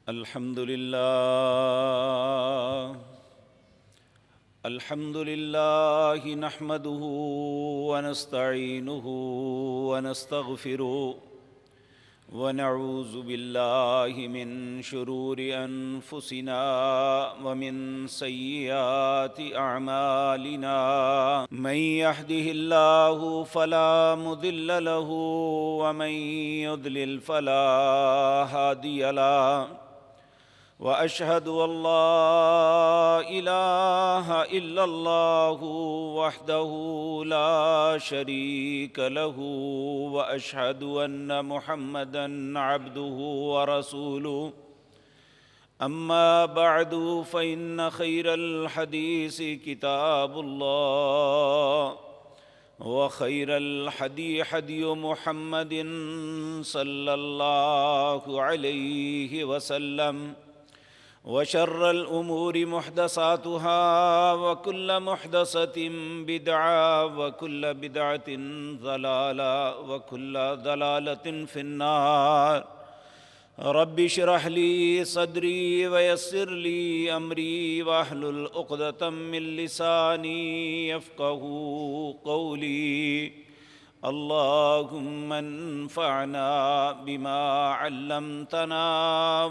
الحمد لله نحمده ونستعينه ونستغفره ونعوذ بالله من شرور أنفسنا ومن سيئات أعمالنا من يهده الله فلا مضل له ومن يضلل فلا هادي له وأشهد أن لا إله إلا الله وحده لا شريك له وأشهد أن محمدًا عبده ورسوله أما بعد فإن خير الحديث كتاب الله وخير الهدي هدي محمد صلى الله عليه وسلم وشر الأمور محدثاتها وكل محدثة بدعة وكل بدعة ضلالة وكل ضلالة في النار رب اشرح لي صدري ويسر لي أمري واحلل عقدة من لساني يفقهوا قولي اللهم انفعنا بما علمتنا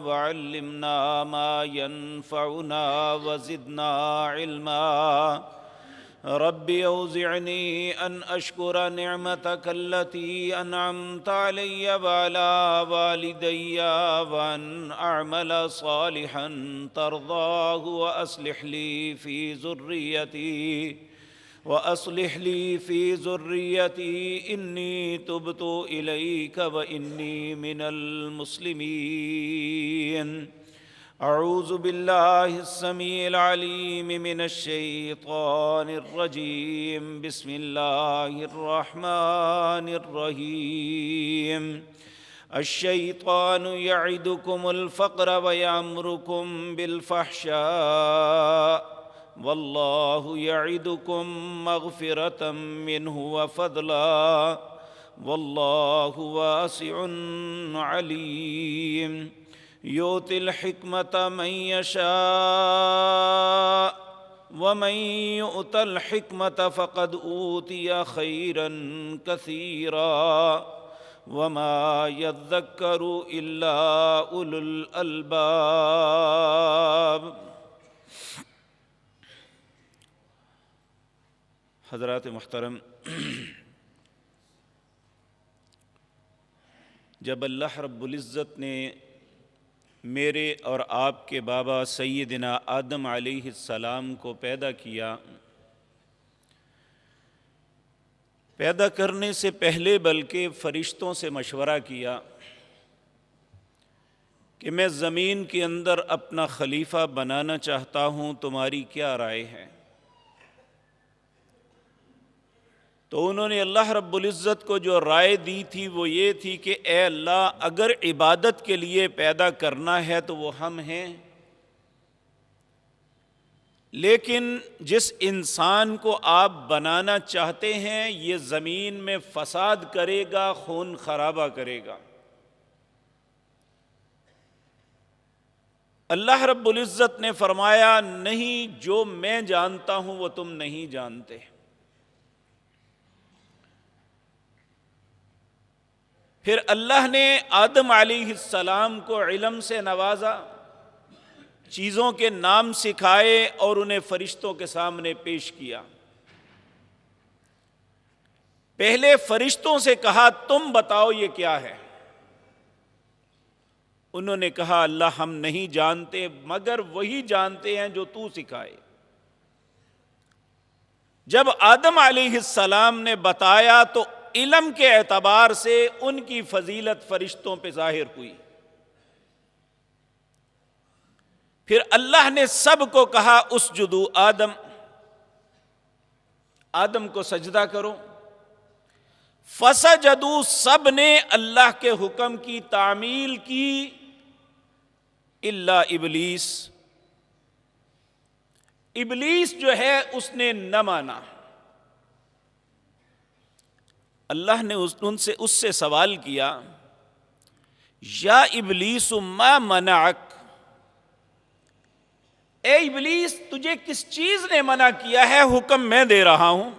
وعلمنا ما ينفعنا وزدنا علما رب اوزعني ان اشكر نعمتك التي انعمت علي وعلى والدي وان اعمل صالحا ترضاه وأصلح لي في ذريتي إني تبت إليك وإني من المسلمين أعوذ بالله السميع العليم من الشيطان الرجيم بسم الله الرحمن الرحيم الشيطان يعدكم الفقر ويأمركم بالفحشاء والله يعدكم مغفرة منه وفضلا والله واسع عليم يؤتي الحكمة من يشاء ومن يؤت الحكمة فقد أوتي خيرا كثيرا وما يذكر إلا أولو الألباب۔ حضرات محترم، جب اللہ رب العزت نے میرے اور آپ کے بابا سیدنا آدم علیہ السلام کو پیدا کیا، پیدا کرنے سے پہلے بلکہ فرشتوں سے مشورہ کیا کہ میں زمین کے اندر اپنا خلیفہ بنانا چاہتا ہوں، تمہاری کیا رائے ہے؟ تو انہوں نے اللہ رب العزت کو جو رائے دی تھی وہ یہ تھی کہ اے اللہ، اگر عبادت کے لیے پیدا کرنا ہے تو وہ ہم ہیں، لیکن جس انسان کو آپ بنانا چاہتے ہیں یہ زمین میں فساد کرے گا، خون خرابہ کرے گا۔ اللہ رب العزت نے فرمایا نہیں، جو میں جانتا ہوں وہ تم نہیں جانتے۔ پھر اللہ نے آدم علیہ السلام کو علم سے نوازا، چیزوں کے نام سکھائے اور انہیں فرشتوں کے سامنے پیش کیا۔ پہلے فرشتوں سے کہا تم بتاؤ یہ کیا ہے؟ انہوں نے کہا اللہ ہم نہیں جانتے، مگر وہی جانتے ہیں جو تو سکھائے۔ جب آدم علیہ السلام نے بتایا تو علم کے اعتبار سے ان کی فضیلت فرشتوں پہ ظاہر ہوئی۔ پھر اللہ نے سب کو کہا اسجدوا آدم، آدم کو سجدہ کرو۔ فسجدوا، سب نے اللہ کے حکم کی تعمیل کی الا ابلیس، ابلیس جو ہے اس نے نہ مانا۔ اللہ نے اس سے سوال کیا یا ابلیس ما منعک اے ابلیس تجھے کس چیز نے منع کیا ہے؟ حکم میں دے رہا ہوں،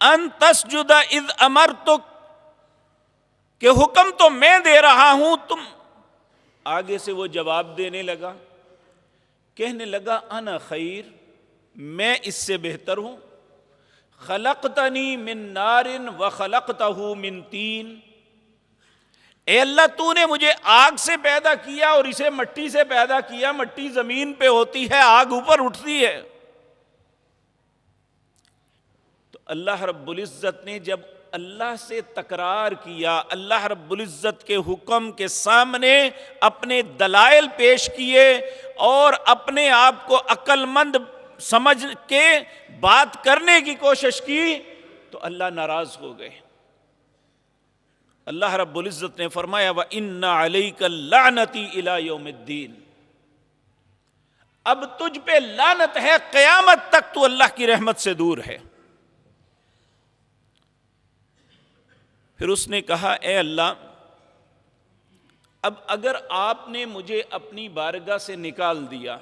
ان تسجد اذ امرتک، کہ حکم تو میں دے رہا ہوں تم۔ آگے سے وہ جواب دینے لگا، کہنے لگا انا خیر، میں اس سے بہتر ہوں، خلقتنی من نار وخلقتہ من طین، اے اللہ تو نے مجھے آگ سے پیدا کیا اور اسے مٹی سے پیدا کیا، مٹی زمین پہ ہوتی ہے، آگ اوپر اٹھتی ہے۔ تو اللہ رب العزت نے جب اللہ سے تکرار کیا، اللہ رب العزت کے حکم کے سامنے اپنے دلائل پیش کیے اور اپنے آپ کو عقل مند سمجھ کے بات کرنے کی کوشش کی، تو اللہ ناراض ہو گئے۔ اللہ رب العزت نے فرمایا وَإِنَّ عَلَيْكَ اللَّعْنَةِ إِلَى يَوْمِ الدِّينِ، اب تجھ پہ لعنت ہے، قیامت تک تو اللہ کی رحمت سے دور ہے۔ پھر اس نے کہا اے اللہ، اب اگر آپ نے مجھے اپنی بارگاہ سے نکال دیا،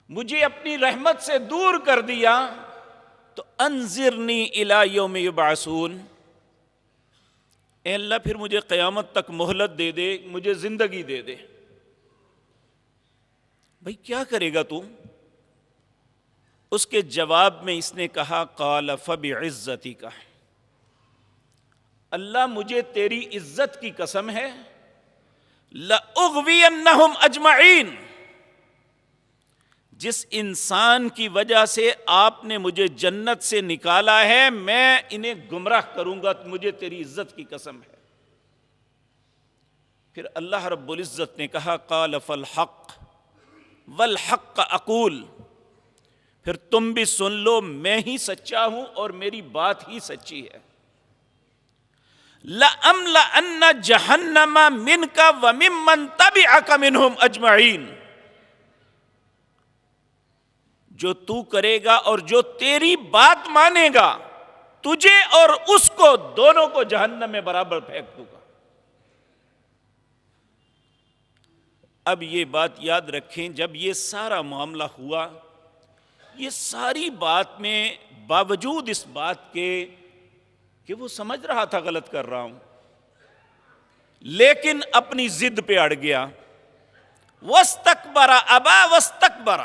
مجھے اپنی رحمت سے دور کر دیا، تو انظرنی الی یوم یبعثون، اے اللہ پھر مجھے قیامت تک مہلت دے دے، مجھے زندگی دے دے۔ بھئی کیا کرے گا تو؟ اس کے جواب میں اس نے کہا قال فبعزتک، اللہ مجھے تیری عزت کی قسم ہے، لأغوینہم اجمعین، جس انسان کی وجہ سے آپ نے مجھے جنت سے نکالا ہے میں انہیں گمراہ کروں گا، مجھے تیری عزت کی قسم ہے۔ پھر اللہ رب العزت نے کہا قال فالحق والحق اقول، پھر تم بھی سن لو میں ہی سچا ہوں اور میری بات ہی سچی ہے۔ لَأَمْلَأَنَّ جَهَنَّمَ مِنْكَ وَمِمَّنْ تَبِعَكَ مِنْهُمْ أَجْمَعِينَ، جو تو کرے گا اور جو تیری بات مانے گا، تجھے اور اس کو دونوں کو جہنم میں برابر پھینک دوں گا۔ اب یہ بات یاد رکھیں، جب یہ سارا معاملہ ہوا، یہ ساری بات میں باوجود اس بات کے کہ وہ سمجھ رہا تھا غلط کر رہا ہوں، لیکن اپنی ضد پہ اڑ گیا۔ وَاسْتَكْبَرَ أَبَى وَاسْتَكْبَرَ،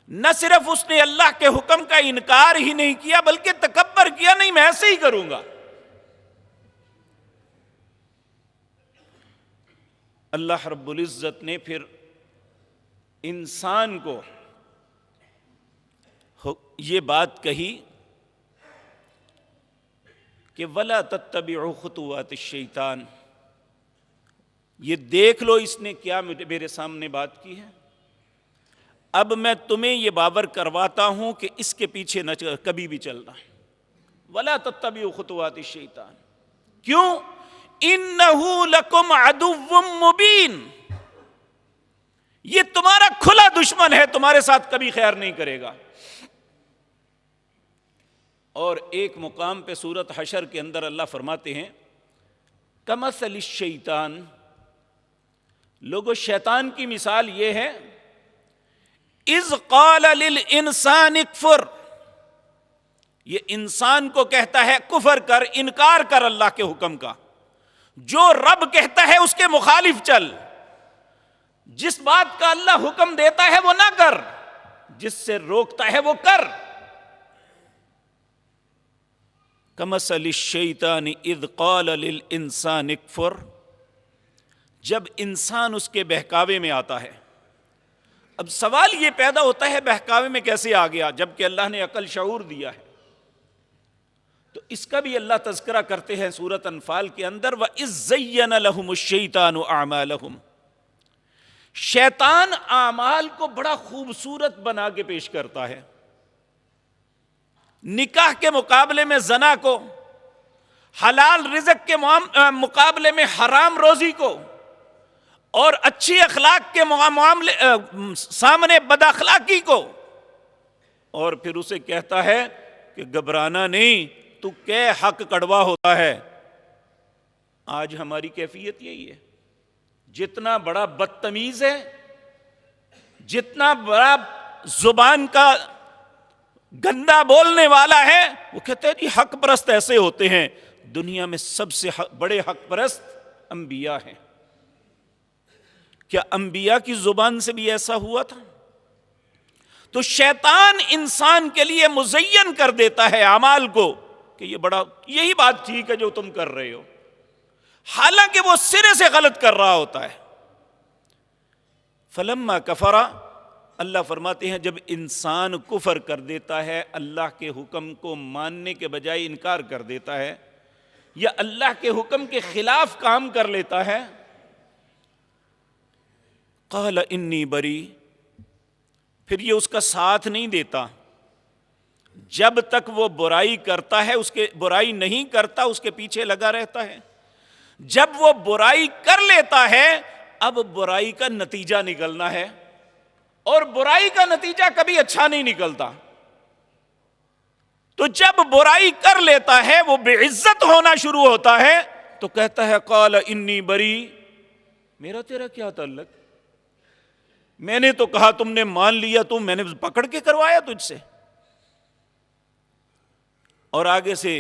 نہ صرف اس نے اللہ کے حکم کا انکار ہی نہیں کیا بلکہ تکبر کیا، نہیں میں ایسے ہی کروں گا۔ اللہ رب العزت نے پھر انسان کو یہ بات کہی کہ وَلَا تَتَّبِعُوا خُطُوَاتِ الشَّيْطَانِ، یہ دیکھ لو اس نے کیا میرے سامنے بات کی ہے، اب میں تمہیں یہ باور کرواتا ہوں کہ اس کے پیچھے نہ کبھی بھی چلنا۔ وَلَا تَتَّبِعُوا خُطُوَاتِ الشَّيْطَانِ، کیوں؟ إِنَّهُ لَكُمْ عَدُوٌّ مُّبِينٌ، یہ تمہارا کھلا دشمن ہے، تمہارے ساتھ کبھی خیر نہیں کرے گا۔ اور ایک مقام پہ سورۃ حشر کے اندر اللہ فرماتے ہیں کمثل الشیطان، لوگوں شیطان کی مثال یہ ہے اذ قال للانسان اکفر، یہ انسان کو کہتا ہے کفر کر، انکار کر اللہ کے حکم کا، جو رب کہتا ہے اس کے مخالف چل، جس بات کا اللہ حکم دیتا ہے وہ نہ کر، جس سے روکتا ہے وہ کر۔ کمثل الشیطان اذ قال للانسان اکفر، جب انسان اس کے بہکاوے میں آتا ہے۔ اب سوال یہ پیدا ہوتا ہے بہکاوے میں کیسے آ گیا جبکہ اللہ نے عقل شعور دیا ہے؟ تو اس کا بھی اللہ تذکرہ کرتے ہیں سورۃ انفال کے اندر وَإِذْ زَيَّنَ لَهُمُ الشَّيْطَانُ أَعْمَالَهُمْ، شیطان اعمال کو بڑا خوبصورت بنا کے پیش کرتا ہے، نکاح کے مقابلے میں زنا کو، حلال رزق کے مقابلے میں حرام روزی کو، اور اچھی اخلاق کے معاملے سامنے بد اخلاقی کو، اور پھر اسے کہتا ہے کہ گھبرانا نہیں، تو کہ حق کڑوا ہوتا ہے۔ آج ہماری کیفیت یہی ہے، جتنا بڑا بدتمیز ہے جتنا بڑا زبان کا گندا بولنے والا ہے وہ کہتے ہیں جی حق پرست ایسے ہوتے ہیں. دنیا میں سب سے بڑے حق پرست انبیاء ہیں. کیا انبیاء کی زبان سے بھی ایسا ہوا تھا؟ تو شیطان انسان کے لیے مزین کر دیتا ہے اعمال کو کہ یہی بات ٹھیک ہے جو تم کر رہے ہو، حالانکہ وہ سرے سے غلط کر رہا ہوتا ہے. فلما کفر، اللہ فرماتے ہیں جب انسان کفر کر دیتا ہے، اللہ کے حکم کو ماننے کے بجائے انکار کر دیتا ہے یا اللہ کے حکم کے خلاف کام کر لیتا ہے، قال انی بری، پھر یہ اس کا ساتھ نہیں دیتا. جب تک وہ برائی کرتا ہے اس کے برائی نہیں کرتا، اس کے پیچھے لگا رہتا ہے. جب وہ برائی کر لیتا ہے اب برائی کا نتیجہ نکلنا ہے، اور برائی کا نتیجہ کبھی اچھا نہیں نکلتا. تو جب برائی کر لیتا ہے وہ بے عزت ہونا شروع ہوتا ہے تو کہتا ہے قال انی بری، میرا تیرا کیا تعلق، میں نے تو کہا تم نے مان لیا، میں نے پکڑ کے کروایا تجھ سے. اور آگے سے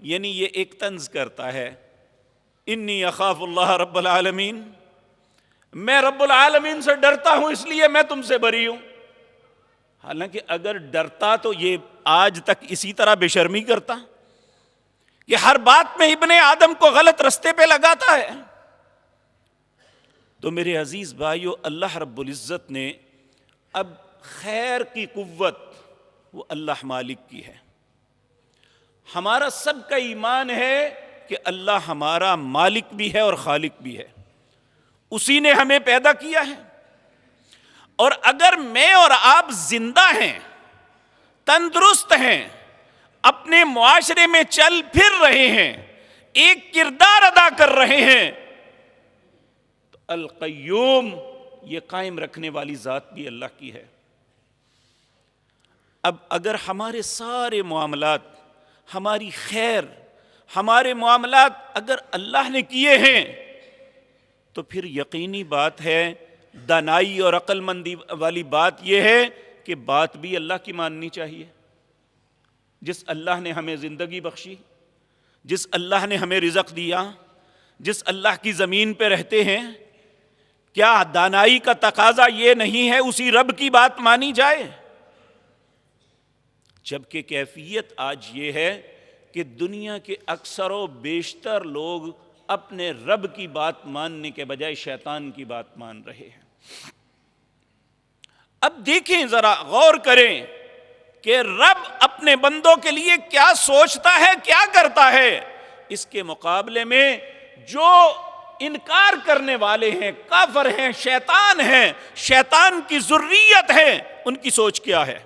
یعنی یہ ایک طنز کرتا ہے، انی اخاف اللہ رب العالمین، میں رب العالمین سے ڈرتا ہوں اس لیے میں تم سے بری ہوں. حالانکہ اگر ڈرتا تو یہ آج تک اسی طرح بے شرمی کرتا کہ ہر بات میں ابن آدم کو غلط رستے پہ لگاتا ہے. تو میرے عزیز بھائیو، اللہ رب العزت نے اب خیر کی قوت وہ اللہ مالک کی ہے. ہمارا سب کا ایمان ہے کہ اللہ ہمارا مالک بھی ہے اور خالق بھی ہے، اسی نے ہمیں پیدا کیا ہے. اور اگر میں اور آپ زندہ ہیں، تندرست ہیں، اپنے معاشرے میں چل پھر رہے ہیں، ایک کردار ادا کر رہے ہیں، تو القیوم یہ قائم رکھنے والی ذات بھی اللہ کی ہے. اب اگر ہمارے سارے معاملات، ہماری خیر، ہمارے معاملات اگر اللہ نے کیے ہیں تو پھر یقینی بات ہے، دانائی اور عقل مندی والی بات یہ ہے کہ بات بھی اللہ کی ماننی چاہیے. جس اللہ نے ہمیں زندگی بخشی، جس اللہ نے ہمیں رزق دیا، جس اللہ کی زمین پہ رہتے ہیں، کیا دانائی کا تقاضا یہ نہیں ہے اسی رب کی بات مانی جائے؟ جبکہ کیفیت آج یہ ہے کہ دنیا کے اکثر و بیشتر لوگ اپنے رب کی بات ماننے کے بجائے شیطان کی بات مان رہے ہیں. اب دیکھیں، ذرا غور کریں کہ رب اپنے بندوں کے لیے کیا سوچتا ہے، کیا کرتا ہے. اس کے مقابلے میں جو انکار کرنے والے ہیں، کافر ہیں، شیطان کی ذریت ہے، ان کی سوچ کیا ہے.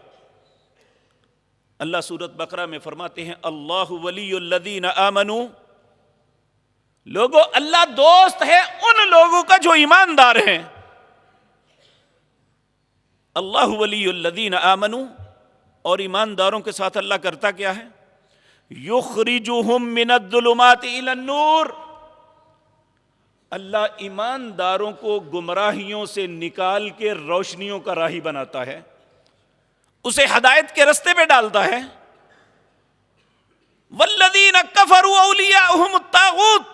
اللہ سورۃ بقرہ میں فرماتے ہیں اللہ ولی الذین آمنوا، لوگوں اللہ دوست ہے ان لوگوں کا جو ایماندار ہیں. اللہ ولی الذین آمنوا، اور ایمانداروں کے ساتھ اللہ کرتا کیا ہے؟ یخرجہم من الظلمات الی النور، اللہ ایمانداروں کو گمراہیوں سے نکال کے روشنیوں کا راہی بناتا ہے، اسے ہدایت کے رستے پہ ڈالتا ہے. والذین کفروا اولیاءہم الطاغوت،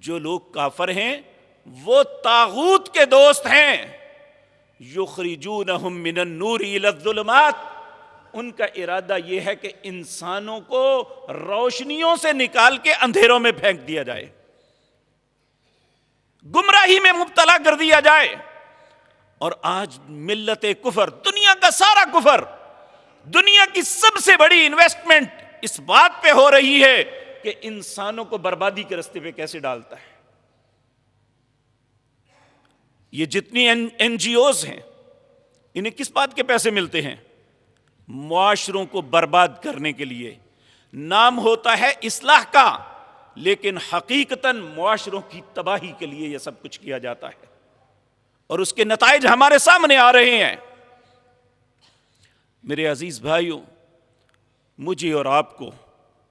جو لوگ کافر ہیں وہ طاغوت کے دوست ہیں. یخرجونہم من النور الی الظلمات، ان کا ارادہ یہ ہے کہ انسانوں کو روشنیوں سے نکال کے اندھیروں میں پھینک دیا جائے، گمراہی میں مبتلا کر دیا جائے. اور آج ملت کفر، دنیا کا سارا کفر، دنیا کی سب سے بڑی انویسٹمنٹ اس بات پہ ہو رہی ہے کہ انسانوں کو بربادی کے راستے پہ کیسے ڈالتا ہے. یہ جتنی این جی اوز ہیں انہیں کس بات کے پیسے ملتے ہیں؟ معاشروں کو برباد کرنے کے لیے. نام ہوتا ہے اصلاح کا، لیکن حقیقتاً معاشروں کی تباہی کے لیے یہ سب کچھ کیا جاتا ہے، اور اس کے نتائج ہمارے سامنے آ رہے ہیں. میرے عزیز بھائیوں، مجھے اور آپ کو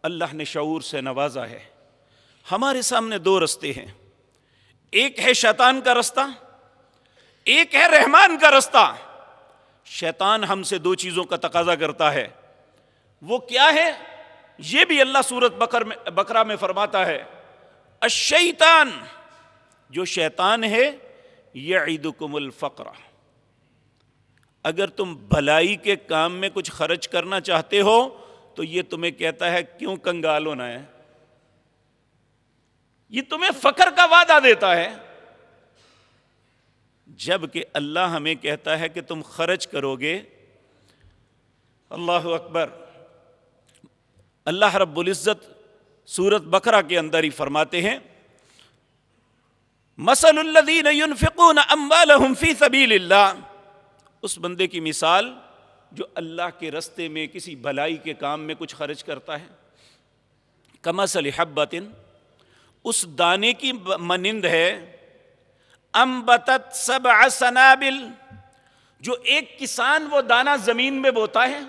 اللہ نے شعور سے نوازا ہے. ہمارے سامنے دو رستے ہیں، ایک ہے شیطان کا رستہ، ایک ہے رحمان کا رستہ. شیطان ہم سے دو چیزوں کا تقاضا کرتا ہے. وہ کیا ہے؟ یہ بھی اللہ سورۃ بقرہ میں فرماتا ہے الشیطان، جو شیطان ہے، یعدکم الفقر، اگر تم بھلائی کے کام میں کچھ خرچ کرنا چاہتے ہو تو یہ تمہیں کہتا ہے کیوں کنگال ہونا ہے، یہ تمہیں فقر کا وعدہ دیتا ہے. جبکہ اللہ ہمیں کہتا ہے کہ تم خرچ کرو گے. اللہ اکبر. اللہ رب العزت سورۃ بقرہ کے اندر ہی فرماتے ہیں مثل الذین ينفقون اموالهم فی سبیل اللہ، اس بندے کی مثال جو اللہ کے رستے میں کسی بھلائی کے کام میں کچھ خرچ کرتا ہے. کمثل حبۃ، اس دانے کی مانند ہے، انبتت سبع سنابل، جو ایک کسان وہ دانہ زمین میں بوتا ہے،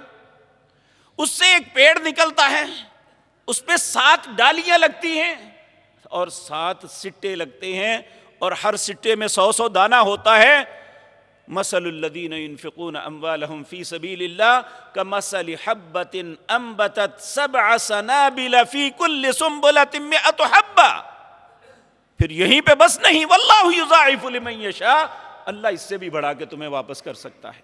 اس سے ایک پیڑ نکلتا ہے، اس پہ 7 ڈالیاں لگتی ہیں اور 7 سٹے لگتے ہیں، اور ہر سٹے میں 100 دانہ ہوتا ہے. مثل الذین ينفقون اموالهم فی سبیل اللہ کمثل حبۃ انبتت سبع سنابل فی کل سنبلۃ 100 حبہ. پھر یہیں پہ بس نہیں، واللہ یضاعف لمن یشاء، اللہ اس سے بھی بڑھا کے تمہیں واپس کر سکتا ہے.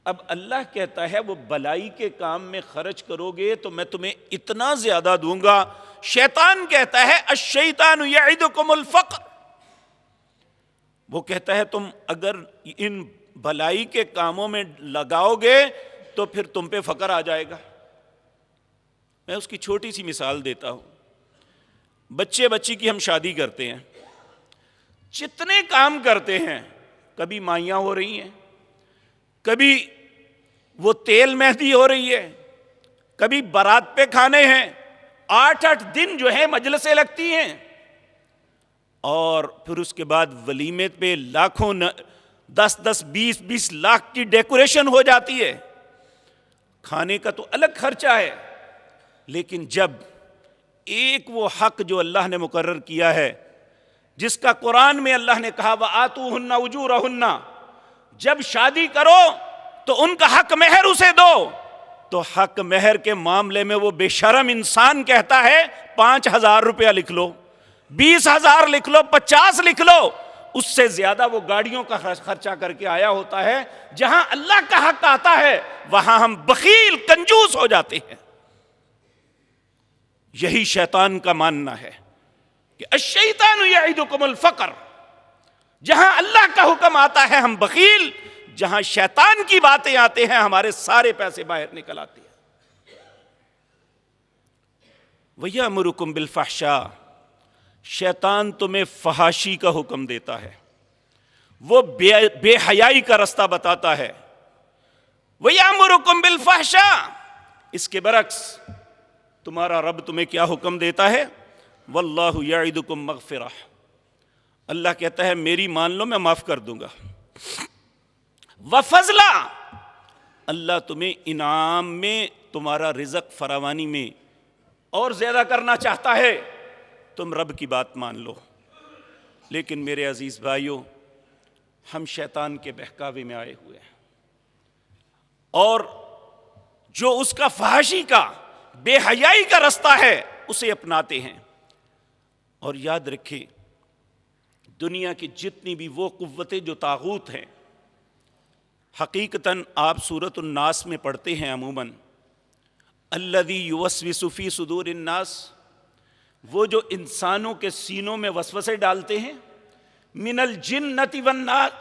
اب اللہ کہتا ہے وہ بلائی کے کام میں خرچ کرو گے تو میں تمہیں اتنا زیادہ دوں گا. شیطان کہتا ہے الشیطان یعدکم الفقر، وہ کہتا ہے تم اگر ان بھلائی کے کاموں میں لگاؤ گے تو پھر تم پہ فقر آ جائے گا. میں اس کی چھوٹی سی مثال دیتا ہوں. بچے بچی کی ہم شادی کرتے ہیں، جتنے کام کرتے ہیں، کبھی مائیاں ہو رہی ہیں، کبھی وہ تیل مہندی ہو رہی ہے، کبھی بارات پہ کھانے ہیں، 8 دن جو ہے مجلسیں لگتی ہیں، اور پھر اس کے بعد ولیمے پہ لاکھوں 10-20 لاکھ کی ڈیکوریشن ہو جاتی ہے. کھانے کا تو الگ خرچہ ہے، لیکن جب ایک وہ حق جو اللہ نے مقرر کیا ہے، جس کا قرآن میں اللہ نے کہا وَآتُوهُنَّ أُجُورَهُنَّ، جب شادی کرو تو ان کا حق مہر اسے دو، تو حق مہر کے معاملے میں وہ بے شرم انسان کہتا ہے 5,000 روپیہ لکھ لو، 20,000 لکھ لو، 50 لکھ لو. اس سے زیادہ وہ گاڑیوں کا خرچہ کر کے آیا ہوتا ہے. جہاں اللہ کا حق آتا ہے وہاں ہم بخیل کنجوس ہو جاتے ہیں. یہی شیطان کا ماننا ہے کہ الشیطان یعدکم الفقر، جہاں اللہ کا حکم آتا ہے ہم بخیل، جہاں شیطان کی باتیں آتے ہیں ہمارے سارے پیسے باہر نکل آتے ہیں. وَيَأْمُرُكُمْ بِالْفَحْشَاءِ، شیطان تمہیں فحاشی کا حکم دیتا ہے، وہ بے حیائی کا رستہ بتاتا ہے. وَيَأْمُرُكُمْ بِالْفَحْشَاءِ، اس کے برعکس تمہارا رب تمہیں کیا حکم دیتا ہے؟ واللہ یعدکم مغفرہ، اللہ کہتا ہے میری مان لو میں معاف کر دوں گا. وفضلا، اللہ تمہیں انعام میں، تمہارا رزق فراوانی میں اور زیادہ کرنا چاہتا ہے. تم رب کی بات مان لو. لیکن میرے عزیز بھائیوں، ہم شیطان کے بہکاوے میں آئے ہوئے ہیں، اور جو اس کا فحاشی کا، بے حیائی کا رستہ ہے اسے اپناتے ہیں. اور یاد رکھیں، دنیا کی جتنی بھی وہ قوتیں جو طاغوت ہیں، حقیقتاً آپ سورۃ الناس میں پڑھتے ہیں عموماً الذی یوسوس فی صدور الناس، وہ جو انسانوں کے سینوں میں وسوسے ڈالتے ہیں، من الجنۃ والناس،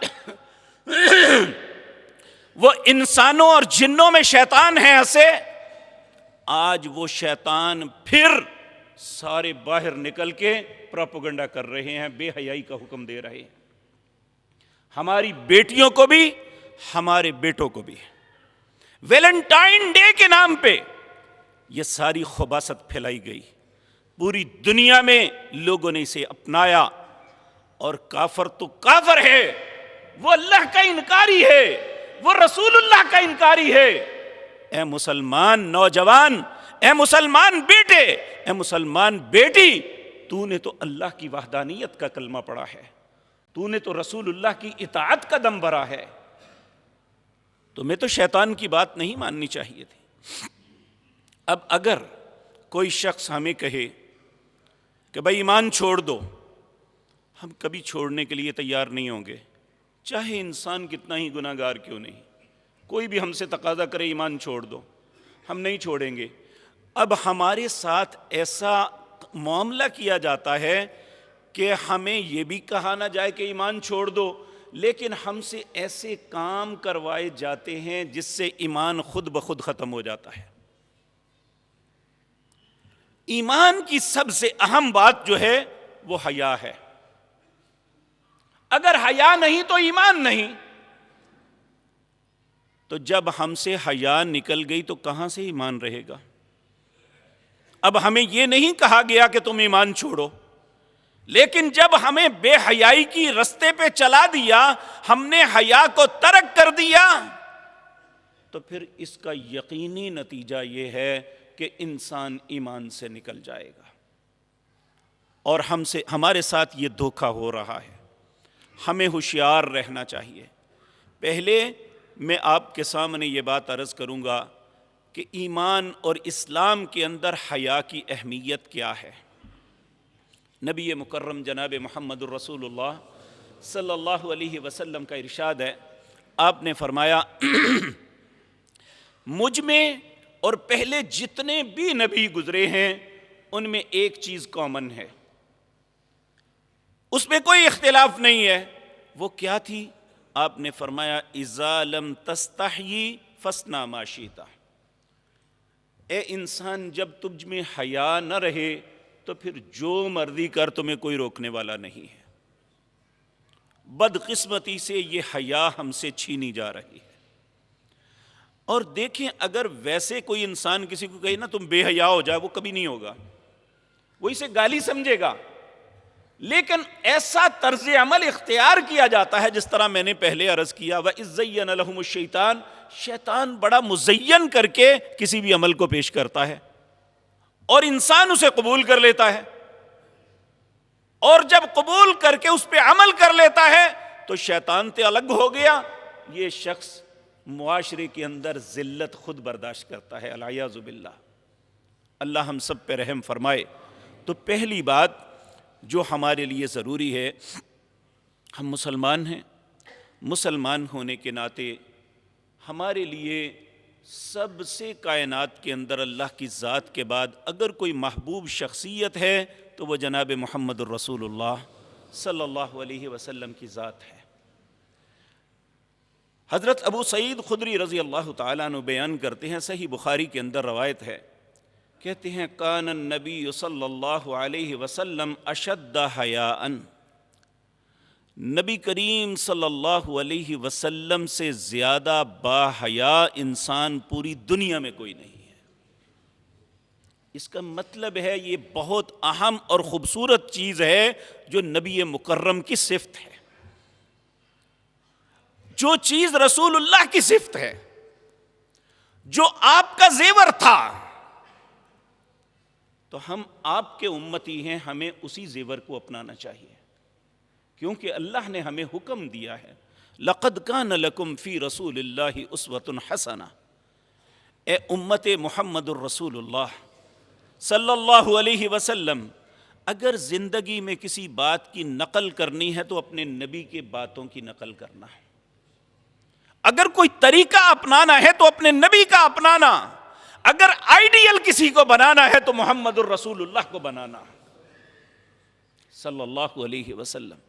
وہ انسانوں اور جنوں میں شیطان ہیں ایسے. آج وہ شیطان پھر سارے باہر نکل کے پروپیگنڈا کر رہے ہیں، بے حیائی کا حکم دے رہے ہیں، ہماری بیٹیوں کو بھی، ہمارے بیٹوں کو بھی. ویلنٹائن ڈے کے نام پہ یہ ساری خباثت پھیلائی گئی، پوری دنیا میں لوگوں نے اسے اپنایا. اور کافر تو کافر ہے، وہ اللہ کا انکاری ہے، وہ رسول اللہ کا انکاری ہے. اے مسلمان نوجوان، اے مسلمان بیٹے، اے مسلمان بیٹی، تو نے تو اللہ کی وحدانیت کا کلمہ پڑھا ہے، تو نے تو رسول اللہ کی اطاعت کا دم بھرا ہے، تمہیں تو شیطان کی بات نہیں ماننی چاہیے تھی۔ اب اگر کوئی شخص ہمیں کہے کہ بھائی ایمان چھوڑ دو، ہم کبھی چھوڑنے کے لیے تیار نہیں ہوں گے، چاہے انسان کتنا ہی گناہ گار کیوں نہیں۔ کوئی بھی ہم سے تقاضا کرے ایمان چھوڑ دو، ہم نہیں چھوڑیں گے۔ اب ہمارے ساتھ ایسا معاملہ کیا جاتا ہے کہ ہمیں یہ بھی کہا نہ جائے کہ ایمان چھوڑ دو، لیکن ہم سے ایسے کام کروائے جاتے ہیں جس سے ایمان خود بخود ختم ہو جاتا ہے۔ ایمان کی سب سے اہم بات جو ہے وہ حیا ہے۔ اگر حیا نہیں تو ایمان نہیں۔ تو جب ہم سے حیا نکل گئی تو کہاں سے ایمان رہے گا؟ اب ہمیں یہ نہیں کہا گیا کہ تم ایمان چھوڑو، لیکن جب ہمیں بے حیائی کی رستے پہ چلا دیا، ہم نے حیا کو ترک کر دیا، تو پھر اس کا یقینی نتیجہ یہ ہے کہ انسان ایمان سے نکل جائے گا۔ اور ہمارے ساتھ یہ دھوکہ ہو رہا ہے۔ ہمیں ہوشیار رہنا چاہیے۔ پہلے میں آپ کے سامنے یہ بات عرض کروں گا کہ ایمان اور اسلام کے اندر حیا کی اہمیت کیا ہے۔ نبی مکرم جناب محمد الرسول اللہ صلی اللہ علیہ وسلم کا ارشاد ہے، آپ نے فرمایا مجھ میں اور پہلے جتنے بھی نبی گزرے ہیں ان میں ایک چیز کامن ہے، اس میں کوئی اختلاف نہیں ہے۔ وہ کیا تھی؟ آپ نے فرمایا اذا لم تستحیی فاصنع ما شئت۔ اے انسان، جب تجھ میں حیا نہ رہے تو پھر جو مرضی کر، تمہیں کوئی روکنے والا نہیں ہے۔ بدقسمتی سے یہ حیا ہم سے چھینی جا رہی ہے۔ اور دیکھیں، اگر ویسے کوئی انسان کسی کو کہے نا تم بے حیا ہو جائے، وہ کبھی نہیں ہوگا، وہ اسے گالی سمجھے گا۔ لیکن ایسا طرز عمل اختیار کیا جاتا ہے، جس طرح میں نے پہلے عرض کیا، وَإِذْ زَيَّنَ لَهُمُ الشَّيْطَانُ، شیطان بڑا مزین کر کے کسی بھی عمل کو پیش کرتا ہے اور انسان اسے قبول کر لیتا ہے، اور جب قبول کر کے اس پہ عمل کر لیتا ہے تو شیطان سے الگ ہو گیا، یہ شخص معاشرے کے اندر ذلت خود برداشت کرتا ہے، العیاذ باللہ۔ اللہ ہم سب پہ رحم فرمائے۔ تو پہلی بات جو ہمارے لیے ضروری ہے، ہم مسلمان ہیں، مسلمان ہونے کے ناطے ہمارے لیے سب سے کائنات کے اندر اللہ کی ذات کے بعد اگر کوئی محبوب شخصیت ہے تو وہ جناب محمد الرسول اللہ صلی اللہ علیہ وسلم کی ذات ہے۔ حضرت ابو سعید خدری رضی اللہ تعالیٰ عنہ بیان کرتے ہیں، صحیح بخاری کے اندر روایت ہے، کہتے ہیں کان النبی صلی اللہ علیہ وسلم اشد حیاء، نبی کریم صلی اللہ علیہ وسلم سے زیادہ با حیا انسان پوری دنیا میں کوئی نہیں ہے۔ اس کا مطلب ہے یہ بہت اہم اور خوبصورت چیز ہے جو نبی مکرم کی صفت ہے، جو چیز رسول اللہ کی صفت ہے، جو آپ کا زیور تھا، تو ہم آپ کے امتی ہیں، ہمیں اسی زیور کو اپنانا چاہیے، کیونکہ اللہ نے ہمیں حکم دیا ہے لَقَدْ كَانَ لَكُمْ فِي رَسُولِ اللَّهِ أُسْوَةٌ حَسَنَةٌ۔ اے امت محمد الرسول اللہ صلی اللہ علیہ وسلم، اگر زندگی میں کسی بات کی نقل کرنی ہے تو اپنے نبی کے باتوں کی نقل کرنا ہے، اگر کوئی طریقہ اپنانا ہے تو اپنے نبی کا اپنانا، اگر آئیڈیل کسی کو بنانا ہے تو محمد الرسول اللہ کو بنانا صلی اللہ علیہ وسلم۔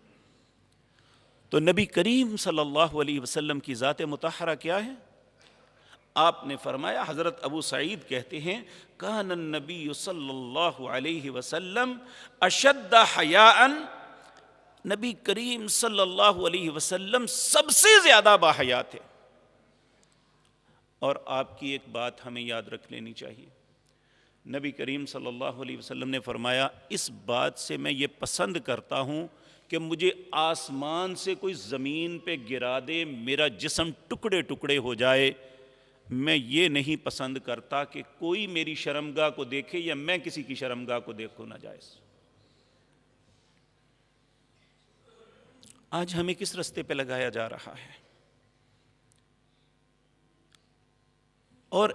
تو نبی کریم صلی اللہ علیہ وسلم کی ذات مطہرہ کیا ہے؟ آپ نے فرمایا، حضرت ابو سعید کہتے ہیں کان النبی صلی اللہ علیہ وسلم اشد حیاء، نبی کریم صلی اللہ علیہ وسلم سب سے زیادہ باحیا تھے۔ اور آپ کی ایک بات ہمیں یاد رکھ لینی چاہیے، نبی کریم صلی اللہ علیہ وسلم نے فرمایا اس بات سے میں یہ پسند کرتا ہوں کہ مجھے آسمان سے کوئی زمین پہ گرا دے، میرا جسم ٹکڑے ٹکڑے ہو جائے، میں یہ نہیں پسند کرتا کہ کوئی میری شرمگاہ کو دیکھے یا میں کسی کی شرمگاہ کو دیکھوں، ناجائز۔ آج ہمیں کس رستے پہ لگایا جا رہا ہے؟ اور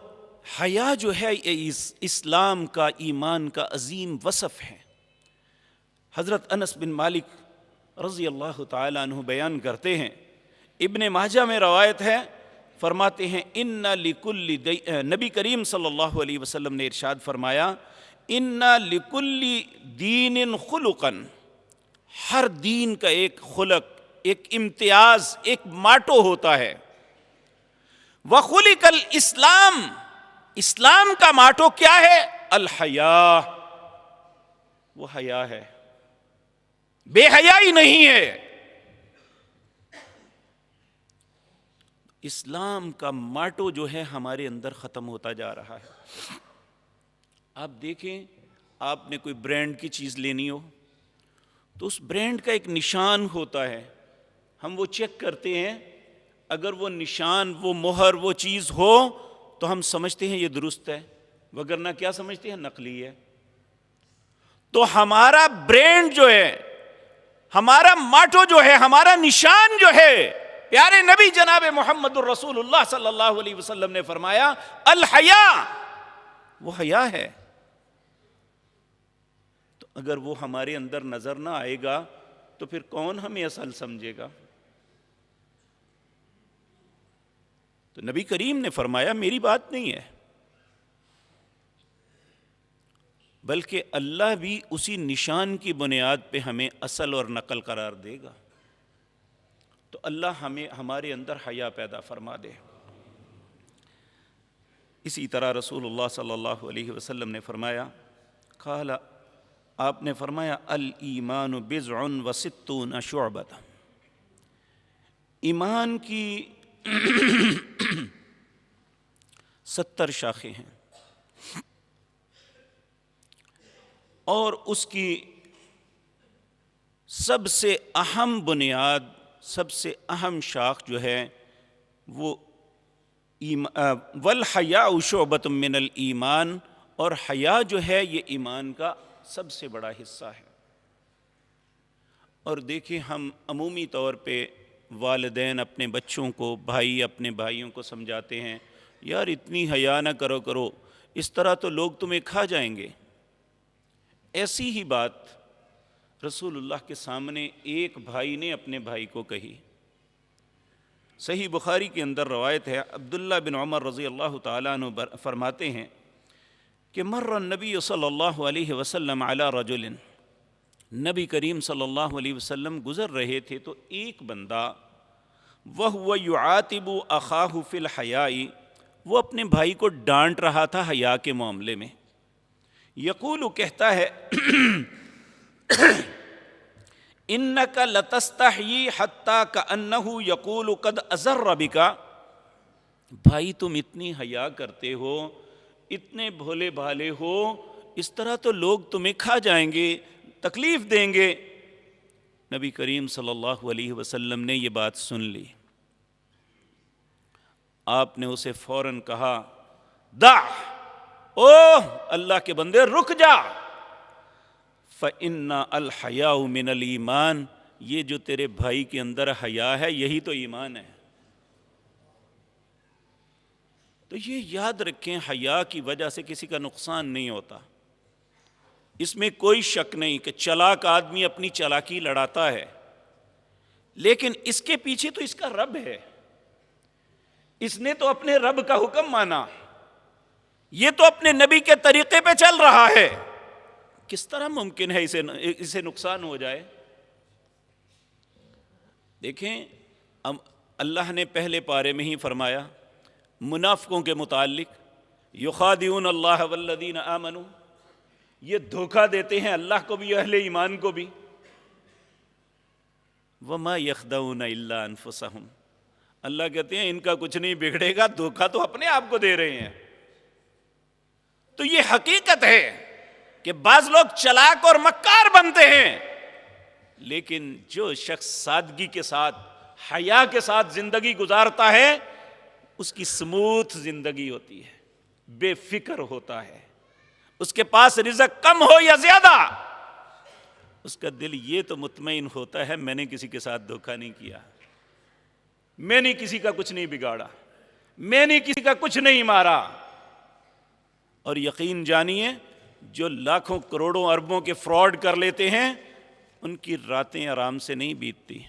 حیا جو ہے اسلام کا، ایمان کا عظیم وصف ہے۔ حضرت انس بن مالک رضی اللہ تعالیٰ عنہ بیان کرتے ہیں، ابن ماجہ میں روایت ہے، فرماتے ہیں ان لکل نبی کریم صلی اللہ علیہ وسلم نے ارشاد فرمایا، ان لکل دین خلقا، ہر دین کا ایک خلق، ایک امتیاز، ایک ماٹو ہوتا ہے۔ وخلق الاسلام، اسلام کا ماٹو کیا ہے؟ الحیا، وہ حیا ہے، بے حیائی نہیں ہے۔ اسلام کا ماٹو جو ہے ہمارے اندر ختم ہوتا جا رہا ہے۔ آپ دیکھیں، آپ نے کوئی برانڈ کی چیز لینی ہو تو اس برانڈ کا ایک نشان ہوتا ہے، ہم وہ چیک کرتے ہیں، اگر وہ نشان، وہ مہر، وہ چیز ہو تو ہم سمجھتے ہیں یہ درست ہے، وگرنہ کیا سمجھتے ہیں؟ نقلی ہے۔ تو ہمارا برانڈ جو ہے، ہمارا ماٹو جو ہے، ہمارا نشان جو ہے، پیارے نبی جناب محمد الرسول اللہ صلی اللہ علیہ وسلم نے فرمایا الحیا، وہ حیا ہے۔ تو اگر وہ ہمارے اندر نظر نہ آئے گا تو پھر کون ہمیں اصل سمجھے گا؟ تو نبی کریم نے فرمایا میری بات نہیں ہے، بلکہ اللہ بھی اسی نشان کی بنیاد پہ ہمیں اصل اور نقل قرار دے گا۔ تو اللہ ہمیں ہمارے اندر حیا پیدا فرما دے۔ اسی طرح رسول اللہ صلی اللہ علیہ وسلم نے فرمایا، قال، آپ نے فرمایا الایمان بضع وستون شعبۃ، ایمان کی 70 شاخیں ہیں، اور اس کی سب سے اہم بنیاد، سب سے اہم شاخ جو ہے وہ والحیاء شعبۃ من الایمان، اور حیا جو ہے یہ ایمان کا سب سے بڑا حصہ ہے۔ اور دیکھیں، ہم عمومی طور پہ والدین اپنے بچوں کو، بھائی اپنے بھائیوں کو سمجھاتے ہیں، یار اتنی حیا نہ کرو، اس طرح تو لوگ تمہیں کھا جائیں گے۔ ایسی ہی بات رسول اللہ کے سامنے ایک بھائی نے اپنے بھائی کو کہی۔ صحیح بخاری کے اندر روایت ہے، عبداللہ بن عمر رضی اللہ تعالیٰ عنہ فرماتے ہیں کہ مر النبی صلی اللہ علیہ وسلم علی رجل، نبی کریم صلی اللہ علیہ وسلم گزر رہے تھے تو ایک بندہ، وَهُوَ يُعَاتِبُ أَخَاهُ فِي الْحَيَاءِ، وہ اپنے بھائی کو ڈانٹ رہا تھا حیا کے معاملے میں۔ یقول، کہتا ہے، اِنَّكَ لَتَسْتَحْيِي حَتَّى كَأَنَّهُ يَقُولُ قَدْ أَزَرَّ بِكَ، بھائی تم اتنی حیا کرتے ہو، اتنے بھولے بھالے ہو، اس طرح تو لوگ تمہیں کھا جائیں گے، تکلیف دیں گے۔ نبی کریم صلی اللہ علیہ وسلم نے یہ بات سن لی، آپ نے اسے فوراً کہا، دع، او اللہ کے بندے رک جا، فَإِنَّ الْحَيَاءُ مِنَ الْإِيمَانِ، یہ جو تیرے بھائی کے اندر حیا ہے یہی تو ایمان ہے۔ تو یہ یاد رکھیں، حیا کی وجہ سے کسی کا نقصان نہیں ہوتا، اس میں کوئی شک نہیں کہ چلاک آدمی اپنی چالاکی لڑاتا ہے، لیکن اس کے پیچھے تو اس کا رب ہے، اس نے تو اپنے رب کا حکم مانا، یہ تو اپنے نبی کے طریقے پہ چل رہا ہے، کس طرح ممکن ہے اسے نقصان ہو جائے؟ دیکھیں، اللہ نے پہلے پارے میں ہی فرمایا منافقوں کے متعلق، یخادعون اللہ والذین آمنوا، یہ دھوکہ دیتے ہیں اللہ کو بھی، اہل ایمان کو بھی۔ وما یخدعون الا انفسہم، اللہ کہتے ہیں ان کا کچھ نہیں بگڑے گا، دھوکہ تو اپنے آپ کو دے رہے ہیں۔ تو یہ حقیقت ہے کہ بعض لوگ چلاک اور مکار بنتے ہیں، لیکن جو شخص سادگی کے ساتھ، حیا کے ساتھ زندگی گزارتا ہے، اس کی سموتھ زندگی ہوتی ہے، بے فکر ہوتا ہے، اس کے پاس رزق کم ہو یا زیادہ، اس کا دل یہ تو مطمئن ہوتا ہے میں نے کسی کے ساتھ دھوکہ نہیں کیا، میں نے کسی کا کچھ نہیں بگاڑا، میں نے کسی کا کچھ نہیں مارا۔ اور یقین جانیے جو لاکھوں کروڑوں اربوں کے فراڈ کر لیتے ہیں ان کی راتیں آرام سے نہیں بیتتی،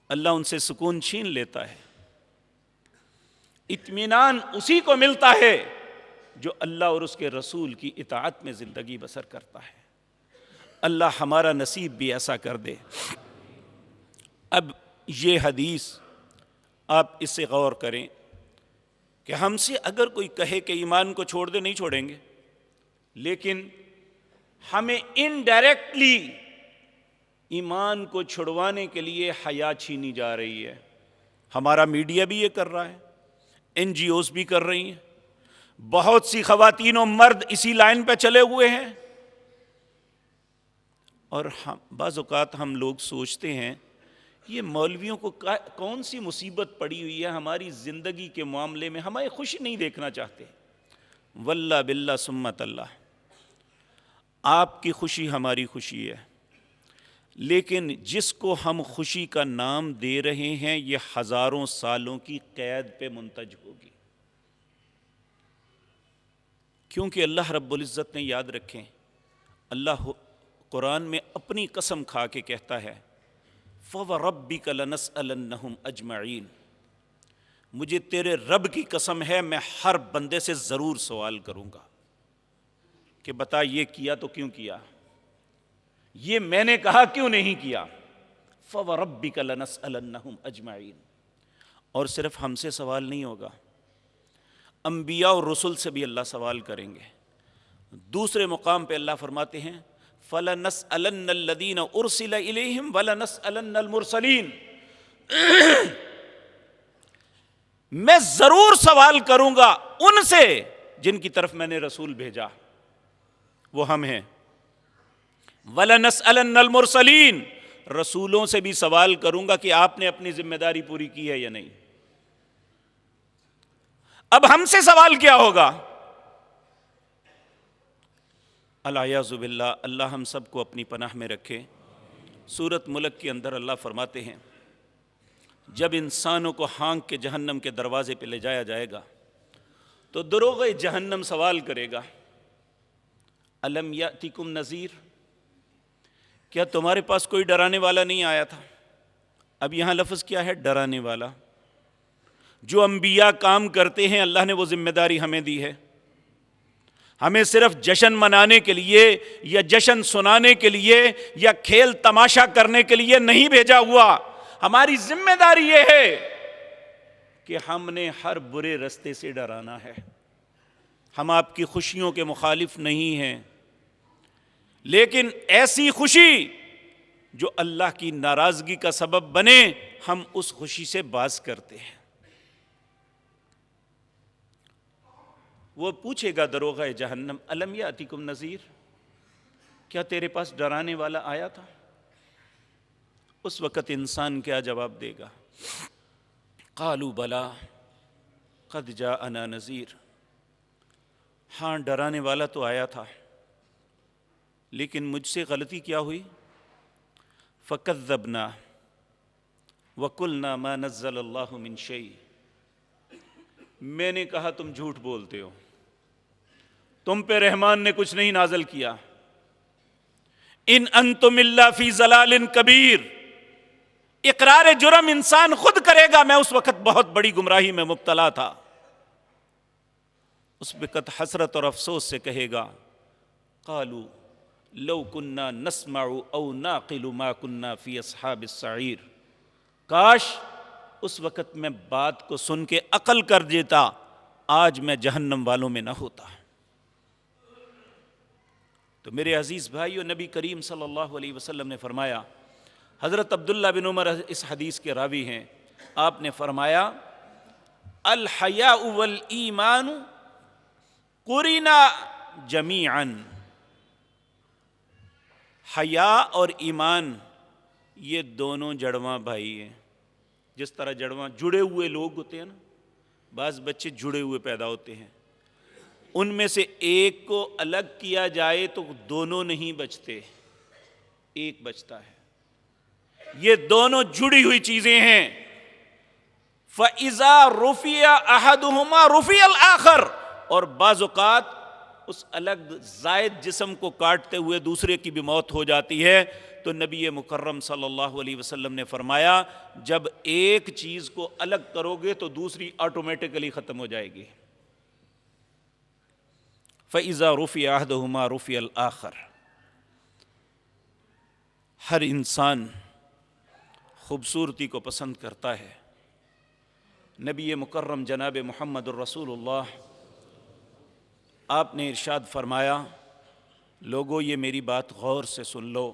اللہ ان سے سکون چھین لیتا ہے۔ اطمینان اسی کو ملتا ہے جو اللہ اور اس کے رسول کی اطاعت میں زندگی بسر کرتا ہے۔ اللہ ہمارا نصیب بھی ایسا کر دے۔ اب یہ حدیث آپ اس سے غور کریں کہ ہم سے اگر کوئی کہے کہ ایمان کو چھوڑ دے، نہیں چھوڑیں گے، لیکن ہمیں انڈائریکٹلی ایمان کو چھڑوانے کے لیے حیا چھینی جا رہی ہے۔ ہمارا میڈیا بھی یہ کر رہا ہے، این جی اوز بھی کر رہی ہیں، بہت سی خواتین و مرد اسی لائن پہ چلے ہوئے ہیں۔ اور بعض اوقات ہم لوگ سوچتے ہیں یہ مولویوں کو کون سی مصیبت پڑی ہوئی ہے ہماری زندگی کے معاملے میں، ہمیں خوشی نہیں دیکھنا چاہتے۔ واللہ باللہ سمت اللہ، آپ کی خوشی ہماری خوشی ہے، لیکن جس کو ہم خوشی کا نام دے رہے ہیں یہ ہزاروں سالوں کی قید پہ منتج ہوگی، کیونکہ اللہ رب العزت نے، یاد رکھیں، اللہ قرآن میں اپنی قسم کھا کے کہتا ہے فَوَرَبِّكَ لَنَسْأَلَنَّهُمْ أَجْمَعِينَ، مجھے تیرے رب کی قسم ہے میں ہر بندے سے ضرور سوال کروں گا کہ بتا یہ کیا تو کیوں کیا، یہ میں نے کہا کیوں نہیں کیا۔ فَوَرَبِّكَ لَنَسْأَلَنَّهُمْ أَجْمَعِينَ۔ اور صرف ہم سے سوال نہیں ہوگا، انبیاء اور رسل سے بھی اللہ سوال کریں گے۔ دوسرے مقام پہ اللہ فرماتے ہیں فَلَنَسْأَلَنَّ الَّذِينَ أُرْسِلَ إِلَيْهِمْ وَلَنَسْأَلَنَّ الْمُرْسَلِينَ، میں ضرور سوال کروں گا ان سے جن کی طرف میں نے رسول بھیجا، وہ ہم ہیں۔ وَلَنَسْأَلَنَّ الْمُرْسَلِينَ، رسولوں سے بھی سوال کروں گا کہ آپ نے اپنی ذمہ داری پوری کی ہے یا نہیں۔ اب ہم سے سوال کیا ہوگا؟ الیاذ باللہ، اللہ ہم سب کو اپنی پناہ میں رکھے۔ سورۃ ملک کے اندر اللہ فرماتے ہیں جب انسانوں کو ہانک کے جہنم کے دروازے پہ لے جایا جائے گا تو دروغ جہنم سوال کرے گا الم یاتکم نذیر، کیا تمہارے پاس کوئی ڈرانے والا نہیں آیا تھا؟ اب یہاں لفظ کیا ہے؟ ڈرانے والا۔ جو انبیاء کام کرتے ہیں اللہ نے وہ ذمہ داری ہمیں دی ہے، ہمیں صرف جشن منانے کے لیے یا جشن سنانے کے لیے یا کھیل تماشا کرنے کے لیے نہیں بھیجا ہوا۔ ہماری ذمہ داری یہ ہے کہ ہم نے ہر برے رستے سے ڈرانا ہے۔ ہم آپ کی خوشیوں کے مخالف نہیں ہیں، لیکن ایسی خوشی جو اللہ کی ناراضگی کا سبب بنے ہم اس خوشی سے باز کرتے ہیں۔ وہ پوچھے گا دروغہ جہنم الم یاتکم نذیر، کیا تیرے پاس ڈرانے والا آیا تھا؟ اس وقت انسان کیا جواب دے گا؟ قالوا بلا قد جاءنا نذیر، ہاں ڈرانے والا تو آیا تھا، لیکن مجھ سے غلطی کیا ہوئی؟ فکذبنا وقلنا ما نزل اللہ من شیء، میں نے کہا تم جھوٹ بولتے ہو، تم پہ رحمان نے کچھ نہیں نازل کیا، ان انتم الا فی ضلال کبیر۔ اقرار جرم انسان خود کرے گا میں اس وقت بہت بڑی گمراہی میں مبتلا تھا، اس وقت حسرت اور افسوس سے کہے گا قالوا لو كنا نسمع او نعقل ما كنا في اصحاب السعیر، کاش اس وقت میں بات کو سن کے عقل کر دیتا، آج میں جہنم والوں میں نہ ہوتا۔ تو میرے عزیز بھائیو، نبی کریم صلی اللہ علیہ وسلم نے فرمایا، حضرت عبداللہ بن عمر اس حدیث کے راوی ہیں، آپ نے فرمایا الحیاء والایمان قرنا جمیعا، حیا اور ایمان یہ دونوں جڑواں بھائی ہیں۔ جس طرح جڑواں جڑے ہوئے لوگ ہوتے ہیں نا، بعض بچے جڑے ہوئے پیدا ہوتے ہیں، ان میں سے ایک کو الگ کیا جائے تو دونوں نہیں بچتے، ایک بچتا ہے. یہ دونوں جڑی ہوئی چیزیں ہیں. فَإِذَا رُفِعَ أَحَدُهُمَا رُفِعَ الْآخَرُ. اور بعض اوقات اس الگ زائد جسم کو کاٹتے ہوئے دوسرے کی بھی موت ہو جاتی ہے. تو نبی مکرم صلی اللہ علیہ وسلم نے فرمایا جب ایک چیز کو الگ کرو گے تو دوسری آٹومیٹکلی ختم ہو جائے گی. فَإِذَا رُفِعَ أَحَدُهُمَا رُفِعَ الْآخَرُ. ہر انسان خوبصورتی کو پسند کرتا ہے. نبی مکرم جناب محمد الرسول اللہ آپ نے ارشاد فرمایا لوگو یہ میری بات غور سے سن لو.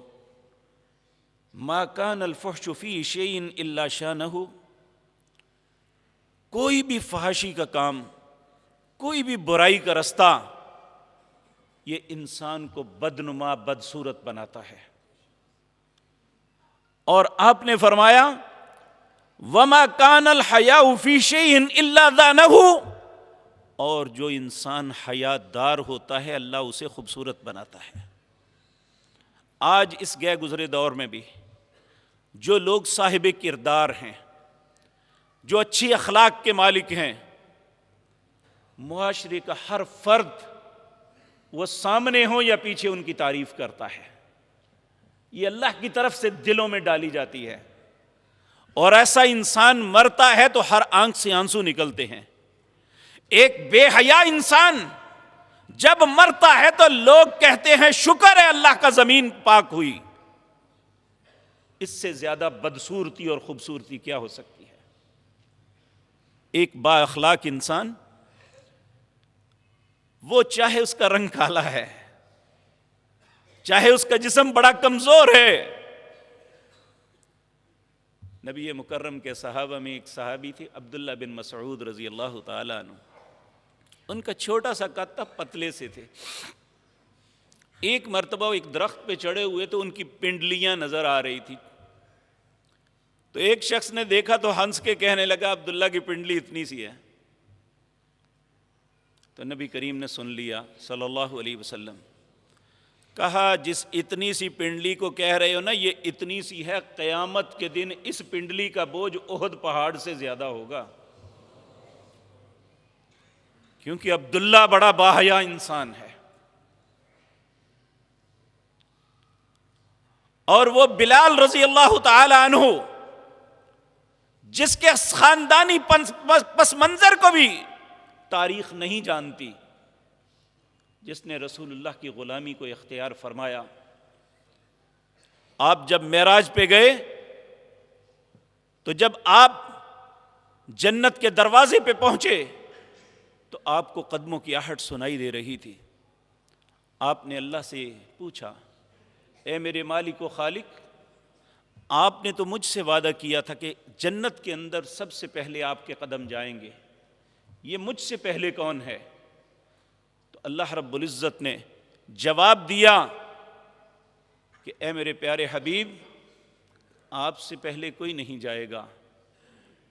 ما کان الفحش فی شیء الا شانہ. کوئی بھی فحاشی کا کام، کوئی بھی برائی کا رستہ، یہ انسان کو بدنما بدصورت بناتا ہے. اور آپ نے فرمایا وما کان الحیاء فی شیء الا زانہ. اور جو انسان حیا دار ہوتا ہے اللہ اسے خوبصورت بناتا ہے. آج اس گئے گزرے دور میں بھی جو لوگ صاحب کردار ہیں، جو اچھی اخلاق کے مالک ہیں، معاشرے کا ہر فرد وہ سامنے ہو یا پیچھے ان کی تعریف کرتا ہے. یہ اللہ کی طرف سے دلوں میں ڈالی جاتی ہے. اور ایسا انسان مرتا ہے تو ہر آنکھ سے آنسو نکلتے ہیں. ایک بے حیا انسان جب مرتا ہے تو لوگ کہتے ہیں شکر ہے اللہ کا زمین پاک ہوئی. اس سے زیادہ بدصورتی اور خوبصورتی کیا ہو سکتی ہے؟ ایک با اخلاق انسان، وہ چاہے اس کا رنگ کالا ہے، چاہے اس کا جسم بڑا کمزور ہے. نبی مکرم کے صحابہ میں ایک صحابی تھے عبداللہ بن مسعود رضی اللہ تعالی عنہ. ان کا چھوٹا سا قد تھا، پتلے سے تھے. ایک مرتبہ وہ ایک درخت پہ چڑھے ہوئے تو ان کی پنڈلیاں نظر آ رہی تھی. تو ایک شخص نے دیکھا تو ہنس کے کہنے لگا عبداللہ کی پنڈلی اتنی سی ہے. تو نبی کریم نے سن لیا صلی اللہ علیہ وسلم. کہا جس اتنی سی پنڈلی کو کہہ رہے ہو نا یہ اتنی سی ہے، قیامت کے دن اس پنڈلی کا بوجھ احد پہاڑ سے زیادہ ہوگا. کیونکہ عبداللہ بڑا باحیا انسان ہے. اور وہ بلال رضی اللہ تعالی عنہ جس کے خاندانی پس منظر کو بھی تاریخ نہیں جانتی، جس نے رسول اللہ کی غلامی کو اختیار فرمایا. آپ جب معراج پہ گئے تو جب آپ جنت کے دروازے پہ پہنچے تو آپ کو قدموں کی آہٹ سنائی دے رہی تھی. آپ نے اللہ سے پوچھا اے میرے مالک و خالق، آپ نے تو مجھ سے وعدہ کیا تھا کہ جنت کے اندر سب سے پہلے آپ کے قدم جائیں گے، یہ مجھ سے پہلے کون ہے؟ تو اللہ رب العزت نے جواب دیا کہ اے میرے پیارے حبیب، آپ سے پہلے کوئی نہیں جائے گا.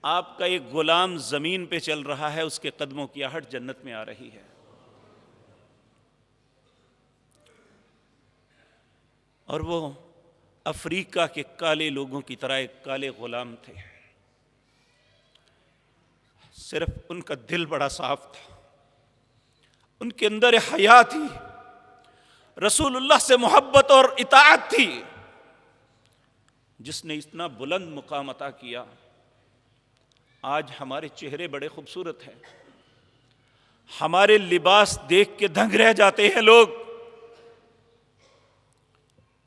آپ کا ایک غلام زمین پہ چل رہا ہے، اس کے قدموں کی آہٹ جنت میں آ رہی ہے. اور وہ افریقہ کے کالے لوگوں کی طرح ایک کالے غلام تھے. صرف ان کا دل بڑا صاف تھا، ان کے اندر حیا تھی، رسول اللہ سے محبت اور اطاعت تھی، جس نے اتنا بلند مقام عطا کیا. آج ہمارے چہرے بڑے خوبصورت ہیں، ہمارے لباس دیکھ کے دنگ رہ جاتے ہیں لوگ،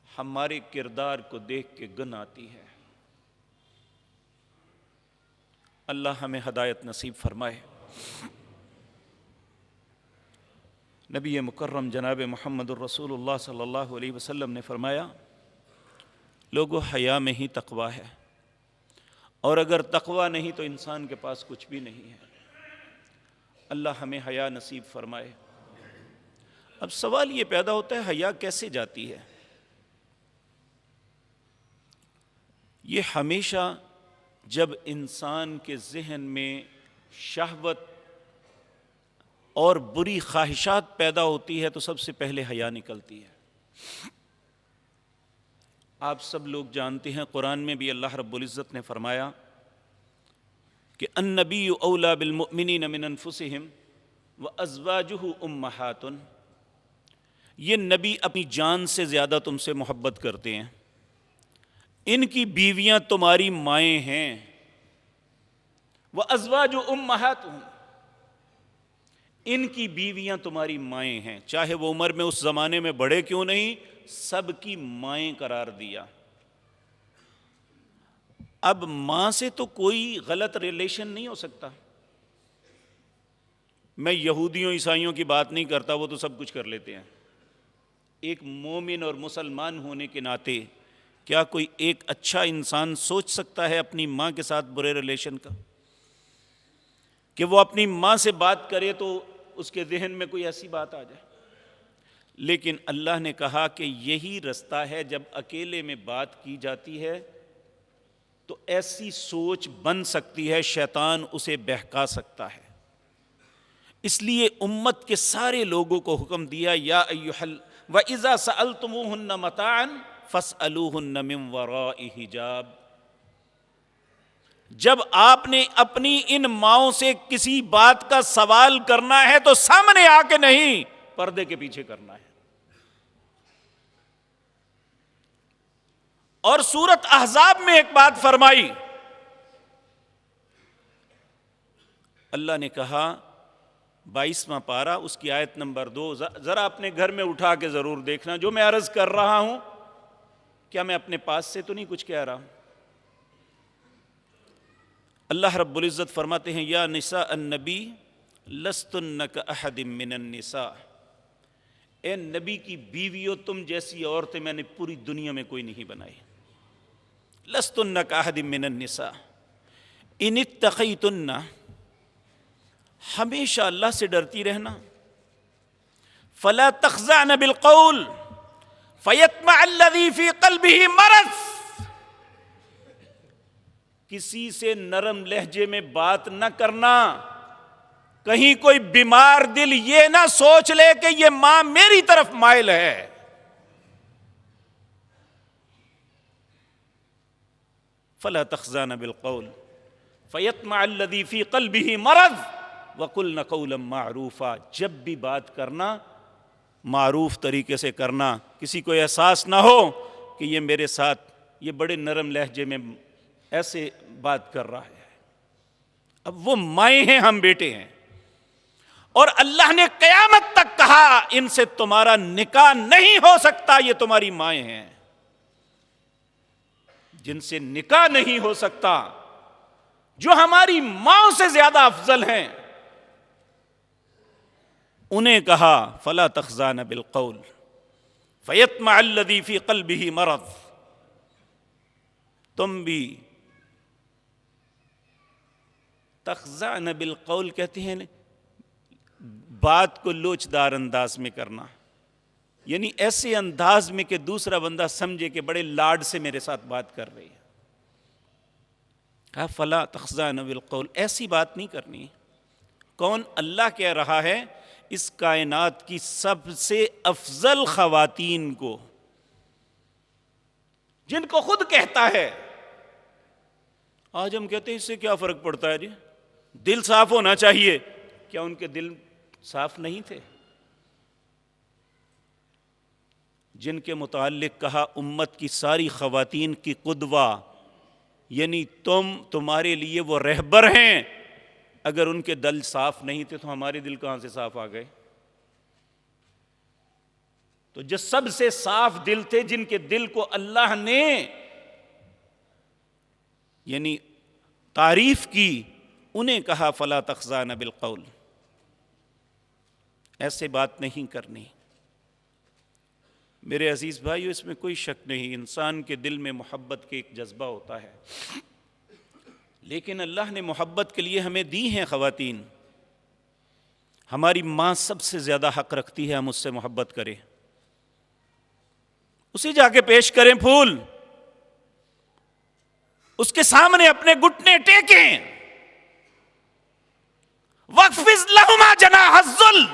ہمارے کردار کو دیکھ کے گن آتی ہے. اللہ ہمیں ہدایت نصیب فرمائے. نبی مکرم جناب محمد الرسول اللہ صلی اللہ علیہ وسلم نے فرمایا لوگو حیا میں ہی تقویٰ ہے، اور اگر تقویٰ نہیں تو انسان کے پاس کچھ بھی نہیں ہے. اللہ ہمیں حیا نصیب فرمائے. اب سوال یہ پیدا ہوتا ہے حیا کیسے جاتی ہے؟ یہ ہمیشہ جب انسان کے ذہن میں شہوت اور بری خواہشات پیدا ہوتی ہے تو سب سے پہلے حیا نکلتی ہے. آپ سب لوگ جانتے ہیں قرآن میں بھی اللہ رب العزت نے فرمایا کہ النبی اولیٰ بالمؤمنین من انفسہم وازواجہ امہات، یہ نبی اپنی جان سے زیادہ تم سے محبت کرتے ہیں، ان کی بیویاں تمہاری مائیں ہیں، وازواج امہاتہم، ان کی بیویاں تمہاری مائیں ہیں، چاہے وہ عمر میں اس زمانے میں بڑے کیوں نہیں، سب کی مائیں قرار دیا۔ اب ماں سے تو کوئی غلط ریلیشن نہیں ہو سکتا۔ میں یہودیوں عیسائیوں کی بات نہیں کرتا، وہ تو سب کچھ کر لیتے ہیں۔ ایک مومن اور مسلمان ہونے کے ناطے کیا کوئی ایک اچھا انسان سوچ سکتا ہے اپنی ماں کے ساتھ برے ریلیشن کا؟ کہ وہ اپنی ماں سے بات کرے تو اس کے ذہن میں کوئی ایسی بات آ جائے۔ لیکن اللہ نے کہا کہ یہی رستہ ہے، جب اکیلے میں بات کی جاتی ہے تو ایسی سوچ بن سکتی ہے، شیطان اسے بہکا سکتا ہے۔ اس لیے امت کے سارے لوگوں کو حکم دیا، یا ایھا وَإِذَا سَأَلْتُمُوهُنَّ مَتَاعًا فَاسْأَلُوهُنَّ مِنْ وَرَاءِ حِجَابٍ، جب آپ نے اپنی ان ماؤں سے کسی بات کا سوال کرنا ہے تو سامنے آ کے نہیں، پردے کے پیچھے کرنا ہے۔ اور سورۃ احزاب میں ایک بات فرمائی، اللہ نے کہا 22واں پارہ اس کی آیت نمبر 2، ذرا اپنے گھر میں اٹھا کے ضرور دیکھنا جو میں عرض کر رہا ہوں، کیا میں اپنے پاس سے تو نہیں کچھ کہہ رہا ہوں۔ اللہ رب العزت فرماتے ہیں، یا نساء النبی لستن کاحد من النساء، اے نبی کی بیویوں، تم جیسی عورتیں میں نے پوری دنیا میں کوئی نہیں بنائی۔ لستن کاحد من النساء ان اتقیتن، ہمیشہ اللہ سے ڈرتی رہنا، فلا تخضعن بالقول فیطمع الذی فی قلبہ مرض، کسی سے نرم لہجے میں بات نہ کرنا، کہیں کوئی بیمار دل یہ نہ سوچ لے کہ یہ ماں میری طرف مائل ہے۔ فلا تخضعن بالقول فیطمع الذی فی قلبہ مرض وقلن قولا معروفا، جب بھی بات کرنا معروف طریقے سے کرنا، کسی کو احساس نہ ہو کہ یہ میرے ساتھ یہ بڑے نرم لہجے میں ایسے بات کر رہا ہے۔ اب وہ مائیں ہیں، ہم بیٹے ہیں، اور اللہ نے قیامت تک کہا ان سے تمہارا نکاح نہیں ہو سکتا، یہ تمہاری مائیں ہیں۔ جن سے نکاح نہیں ہو سکتا، جو ہماری ماں سے زیادہ افضل ہیں، انہیں کہا فلا تخضعن بالقول فیطمع الذی فی قلبہ مرض، تم بھی تخضعن بالقول کہتے ہیں بات کو لوچدار انداز میں کرنا، یعنی ایسے انداز میں کہ دوسرا بندہ سمجھے کہ بڑے لاڈ سے میرے ساتھ بات کر رہی ہے۔ کہا فلا تخضعن بالقول، ایسی بات نہیں کرنی۔ کون؟ اللہ کہہ رہا ہے اس کائنات کی سب سے افضل خواتین کو، جن کو خود کہتا ہے۔ آج ہم کہتے ہیں اس سے کیا فرق پڑتا ہے جی، دل صاف ہونا چاہیے۔ کیا ان کے دل صاف نہیں تھے؟ جن کے متعلق کہا امت کی ساری خواتین کی قدوہ، یعنی تمہارے لیے وہ رہبر ہیں، اگر ان کے دل صاف نہیں تھے تو ہمارے دل کہاں سے صاف آ گئے؟ تو جو سب سے صاف دل تھے، جن کے دل کو اللہ نے یعنی تعریف کی، انہیں کہا فلا تخضعن بالقول، ایسے بات نہیں کرنی۔ میرے عزیز بھائیو، اس میں کوئی شک نہیں، انسان کے دل میں محبت کے ایک جذبہ ہوتا ہے، لیکن اللہ نے محبت کے لیے ہمیں دی ہیں خواتین۔ ہماری ماں سب سے زیادہ حق رکھتی ہے ہم اس سے محبت کریں، اسے جا کے پیش کریں پھول، اس کے سامنے اپنے گھٹنے ٹیکیں، وَاخْفِضْ لَهُمَا جَنَاحَ الذُّلِّ،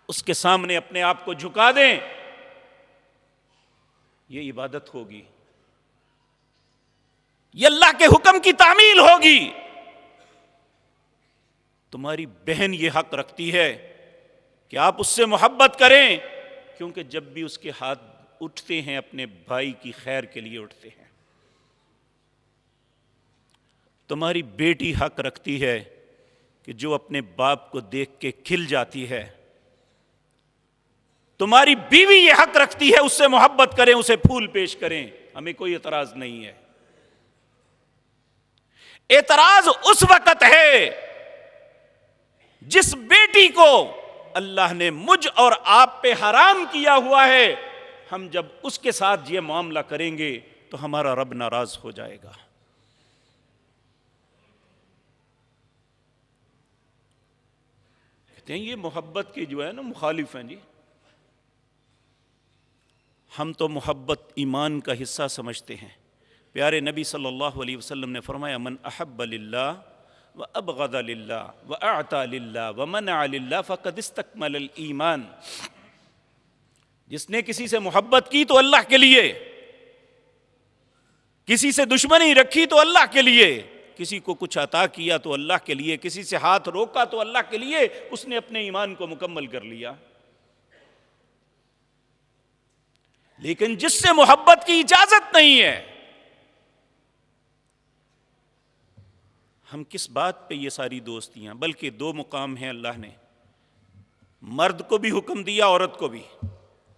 اس کے سامنے اپنے آپ کو جھکا دیں۔ یہ عبادت ہوگی، یہ اللہ کے حکم کی تعمیل ہوگی۔ تمہاری بہن یہ حق رکھتی ہے کہ آپ اس سے محبت کریں، کیونکہ جب بھی اس کے ہاتھ اٹھتے ہیں اپنے بھائی کی خیر کے لیے اٹھتے ہیں۔ تمہاری بیٹی حق رکھتی ہے کہ جو اپنے باپ کو دیکھ کے کھل جاتی ہے۔ تمہاری بیوی یہ حق رکھتی ہے اس سے محبت کریں، اسے پھول پیش کریں، ہمیں کوئی اعتراض نہیں ہے۔ اعتراض اس وقت ہے جس بیٹی کو اللہ نے مجھ اور آپ پہ حرام کیا ہوا ہے، ہم جب اس کے ساتھ یہ معاملہ کریں گے تو ہمارا رب ناراض ہو جائے گا۔ کہتے ہیں یہ محبت کے جو ہے نا مخالف ہیں جی۔ ہم تو محبت ایمان کا حصہ سمجھتے ہیں۔ پیارے نبی صلی اللہ علیہ وسلم نے فرمایا من احب للہ وابغض للہ واعطى للہ ومنع للہ فقد استکمل الایمان۔ جس نے کسی سے محبت کی تو اللہ کے لیے، کسی سے دشمنی رکھی تو اللہ کے لیے، کسی کو کچھ عطا کیا تو اللہ کے لیے، کسی سے ہاتھ روکا تو اللہ کے لیے، اس نے اپنے ایمان کو مکمل کر لیا۔ لیکن جس سے محبت کی اجازت نہیں ہے، ہم کس بات پہ یہ ساری دوستیاں؟ بلکہ دو مقام ہیں اللہ نے، مرد کو بھی حکم دیا، عورت کو بھی۔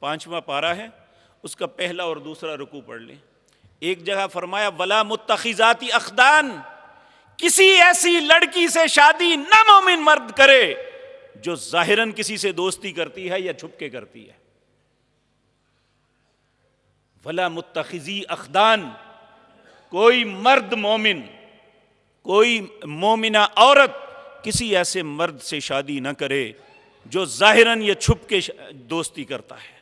5واں پارہ ہے، اس کا پہلا اور دوسرا رکوع پڑھ لیں۔ ایک جگہ فرمایا ولا متخذات اخدان، کسی ایسی لڑکی سے شادی نہ مومن مرد کرے جو ظاہراً کسی سے دوستی کرتی ہے یا چھپ کے کرتی ہے۔ ولا متخذی اخدان، کوئی مرد مومن، کوئی مومنہ عورت کسی ایسے مرد سے شادی نہ کرے جو ظاہراً یا چھپ کے دوستی کرتا ہے۔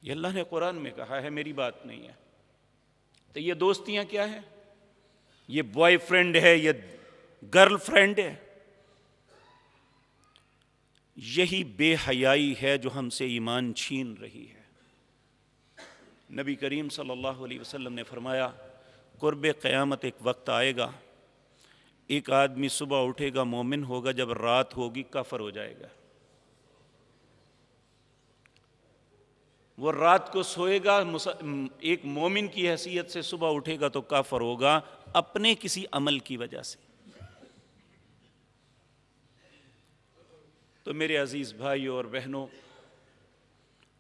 یہ اللہ نے قرآن میں کہا ہے، میری بات نہیں ہے۔ تو یہ دوستیاں کیا ہیں؟ یہ بوائے فرینڈ ہے، یہ گرل فرینڈ ہے؟ یہی بے حیائی ہے جو ہم سے ایمان چھین رہی ہے۔ نبی کریم صلی اللہ علیہ وسلم نے فرمایا قرب قیامت ایک وقت آئے گا، ایک آدمی صبح اٹھے گا مومن ہوگا، جب رات ہوگی کافر ہو جائے گا۔ وہ رات کو سوئے گا، ایک مومن کی حیثیت سے صبح اٹھے گا تو کافر ہوگا اپنے کسی عمل کی وجہ سے۔ تو میرے عزیز بھائیوں اور بہنوں،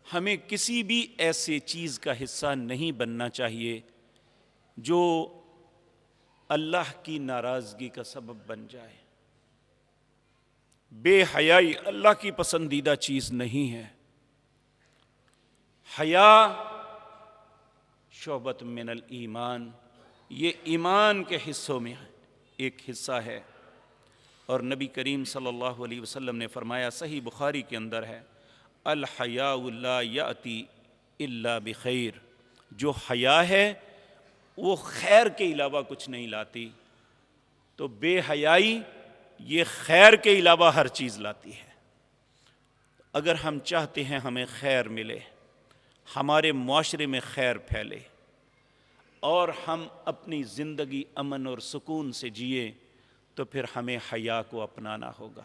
ہمیں کسی بھی ایسے چیز کا حصہ نہیں بننا چاہیے جو اللہ کی ناراضگی کا سبب بن جائے۔ بے حیائی اللہ کی پسندیدہ چیز نہیں ہے۔ حیا شعبۃ من الایمان، یہ ایمان کے حصوں میں ایک حصہ ہے۔ اور نبی کریم صلی اللہ علیہ وسلم نے فرمایا، صحیح بخاری کے اندر ہے، الحیاء لا یأتی الا بخیر، جو حیا ہے وہ خیر کے علاوہ کچھ نہیں لاتی۔ تو بے حیائی یہ خیر کے علاوہ ہر چیز لاتی ہے۔ اگر ہم چاہتے ہیں ہمیں خیر ملے، ہمارے معاشرے میں خیر پھیلے، اور ہم اپنی زندگی امن اور سکون سے جئیں، تو پھر ہمیں حیا کو اپنانا ہوگا۔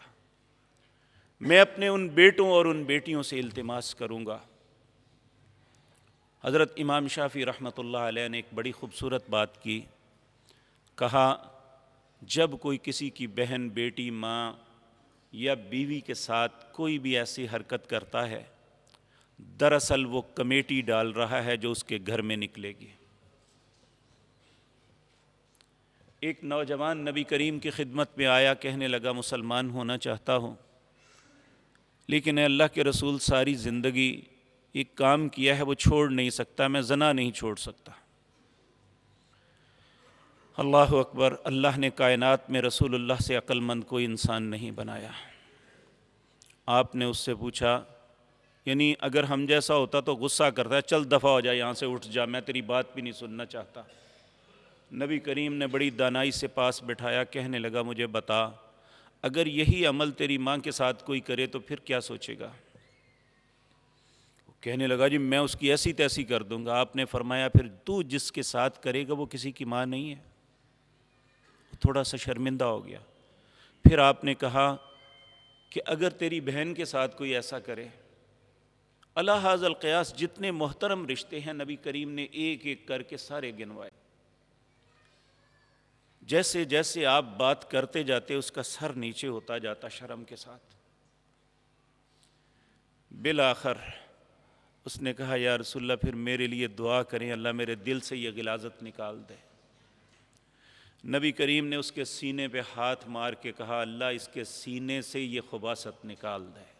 میں اپنے ان بیٹوں اور ان بیٹیوں سے التماس کروں گا۔ حضرت امام شافعی رحمۃ اللہ علیہ نے ایک بڑی خوبصورت بات کی، کہا جب کوئی کسی کی بہن، بیٹی، ماں یا بیوی کے ساتھ کوئی بھی ایسی حرکت کرتا ہے، دراصل وہ کمیٹی ڈال رہا ہے جو اس کے گھر میں نکلے گی۔ ایک نوجوان نبی کریم کی خدمت میں آیا، کہنے لگا مسلمان ہونا چاہتا ہوں، لیکن اے اللہ کے رسول ساری زندگی ایک کام کیا ہے وہ چھوڑ نہیں سکتا، میں زنا نہیں چھوڑ سکتا۔ اللہ اکبر، اللہ نے کائنات میں رسول اللہ سے عقل مند کوئی انسان نہیں بنایا۔ آپ نے اس سے پوچھا، یعنی اگر ہم جیسا ہوتا تو غصہ کرتا ہے، چل دفع ہو جا یہاں سے، اٹھ جا، میں تیری بات بھی نہیں سننا چاہتا۔ نبی کریم نے بڑی دانائی سے پاس بٹھایا، کہنے لگا مجھے بتا، اگر یہی عمل تیری ماں کے ساتھ کوئی کرے تو پھر کیا سوچے گا؟ کہنے لگا جی میں اس کی ایسی تیسی کر دوں گا۔ آپ نے فرمایا پھر تو جس کے ساتھ کرے گا وہ کسی کی ماں نہیں ہے۔ تھوڑا سا شرمندہ ہو گیا۔ پھر آپ نے کہا کہ اگر تیری بہن کے ساتھ کوئی ایسا کرے، اللہ حاض القیاس جتنے محترم رشتے ہیں نبی کریم نے ایک ایک کر کے سارے گنوائے۔ جیسے جیسے آپ بات کرتے جاتے اس کا سر نیچے ہوتا جاتا شرم کے ساتھ۔ بالآخر اس نے کہا یا رسول اللہ پھر میرے لیے دعا کریں، اللہ میرے دل سے یہ غلاظت نکال دے۔ نبی کریم نے اس کے سینے پہ ہاتھ مار کے کہا اللہ اس کے سینے سے یہ خباثت نکال دے۔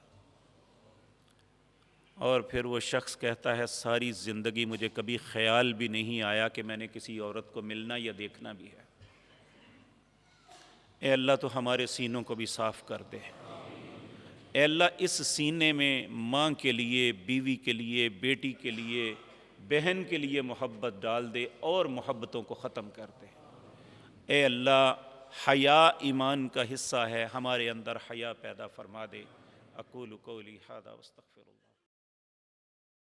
اور پھر وہ شخص کہتا ہے ساری زندگی مجھے کبھی خیال بھی نہیں آیا کہ میں نے کسی عورت کو ملنا یا دیکھنا بھی ہے۔ اے اللہ تو ہمارے سینوں کو بھی صاف کر دے۔ اے اللہ اس سینے میں ماں کے لیے، بیوی کے لیے، بیٹی کے لیے، بہن کے لیے محبت ڈال دے اور محبتوں کو ختم کر دے۔ اے اللہ حیا ایمان کا حصہ ہے، ہمارے اندر حیا پیدا فرما دے۔ اقول قولی ھذا واستغفر اللہ۔